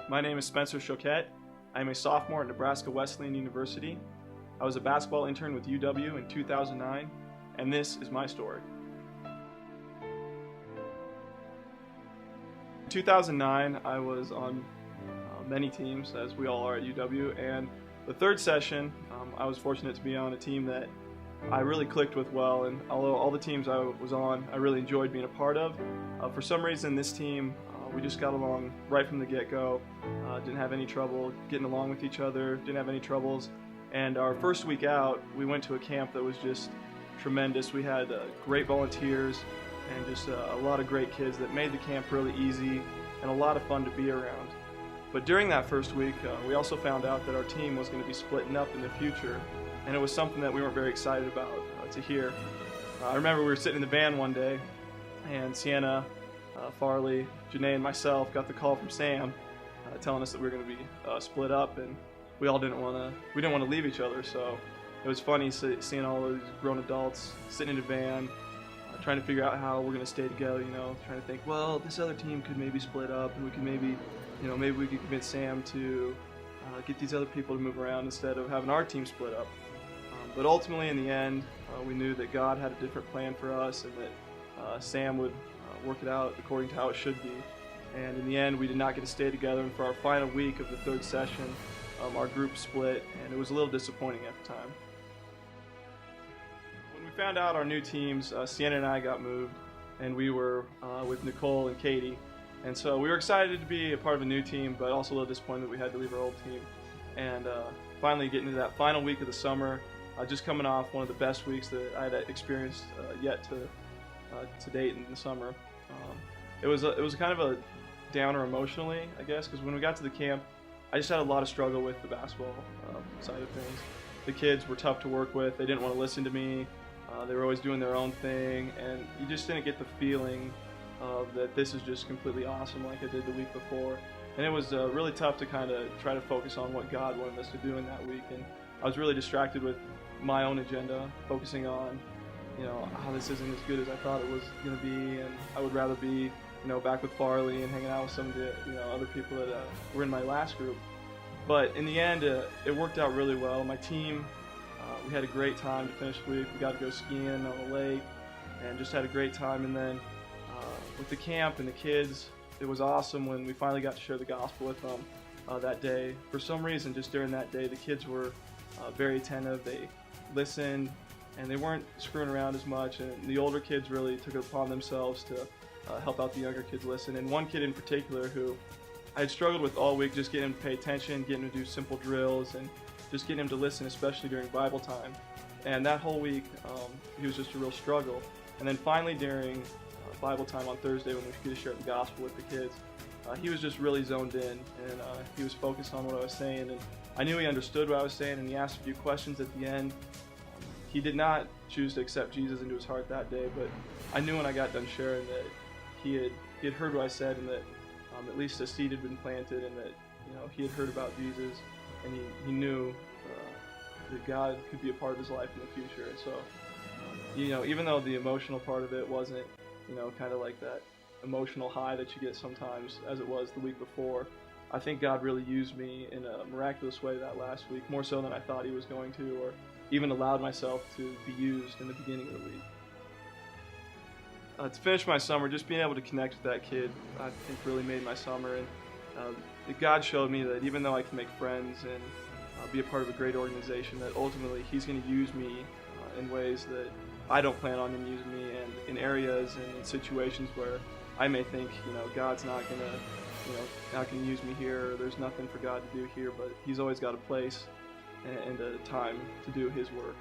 My name is Spencer Choquette. I am a sophomore at Nebraska Wesleyan University. I was a basketball intern with UW in 2009, and this is my story. In 2009, I was on many teams, as we all are at UW, and the third session, I was fortunate to be on a team that I really clicked with well, and although all the teams I was on, I really enjoyed being a part of. For some reason, this team, we just got along right from the get-go. Didn't have any trouble getting along with each other, didn't have any troubles. And our first week out, we went to a camp that was just tremendous. We had great volunteers and just a lot of great kids that made the camp really easy and a lot of fun to be around. But during that first week, we also found out that our team was going to be splitting up in the future, and it was something that we weren't very excited about to hear. I remember we were sitting in the van one day, and Sienna, Farley, Janae, and myself got the call from Sam telling us that we were going to be split up, and we didn't want to leave each other. So it was funny seeing all of these grown adults sitting in a van, trying to figure out how we're going to stay together. Trying to think, well, this other team could maybe split up, and we could maybe we could convince Sam to get these other people to move around instead of having our team split up. But ultimately, in the end, we knew that God had a different plan for us, and that Sam would work it out according to how it should be. And in the end, we did not get to stay together, and for our final week of the third session, our group split, and it was a little disappointing at the time. When we found out our new teams, Sienna and I got moved, and we were with Nicole and Katie. And so we were excited to be a part of a new team, but also a little disappointed that we had to leave our old team. And finally getting to that final week of the summer, just coming off one of the best weeks that I had experienced yet to date in the summer. It was kind of a downer emotionally, I guess, because when we got to the camp, I just had a lot of struggle with the basketball side of things. The kids were tough to work with. They didn't want to listen to me. They were always doing their own thing, and you just didn't get the feeling that this is just completely awesome like I did the week before. And it was really tough to kind of try to focus on what God wanted us to do in that week. And I was really distracted with my own agenda, focusing on, how this isn't as good as I thought it was going to be, and I would rather be, back with Farley and hanging out with some of the, other people that were in my last group. But in the end, it worked out really well. My team, we had a great time to finish the week. We got to go skiing on the lake and just had a great time. And then with the camp and the kids, it was awesome when we finally got to share the gospel with them that day. For some reason, just during that day, the kids were very attentive. They listened, and they weren't screwing around as much. And the older kids really took it upon themselves to help out the younger kids listen. And one kid in particular who I had struggled with all week, just getting him to pay attention, getting him to do simple drills, and just getting him to listen, especially during Bible time. And that whole week, he was just a real struggle. And then finally during Bible time on Thursday, when we could share the gospel with the kids, he was just really zoned in, and he was focused on what I was saying, and I knew he understood what I was saying, and he asked a few questions at the end. He did not choose to accept Jesus into his heart that day, but I knew when I got done sharing that he had heard what I said, and that at least a seed had been planted, and that he had heard about Jesus, and he knew that God could be a part of his life in the future. And so even though the emotional part of it wasn't kind of like that emotional high that you get sometimes as it was the week before, I think God really used me in a miraculous way that last week, more so than I thought he was going to, or even allowed myself to be used in the beginning of the week. To finish my summer, just being able to connect with that kid, I think really made my summer. And God showed me that even though I can make friends and be a part of a great organization, that ultimately he's going to use me in ways that I don't plan on him using me, and in areas and in situations where I may think, God's not going to use me here, or there's nothing for God to do here, but he's always got a place and a time to do his work.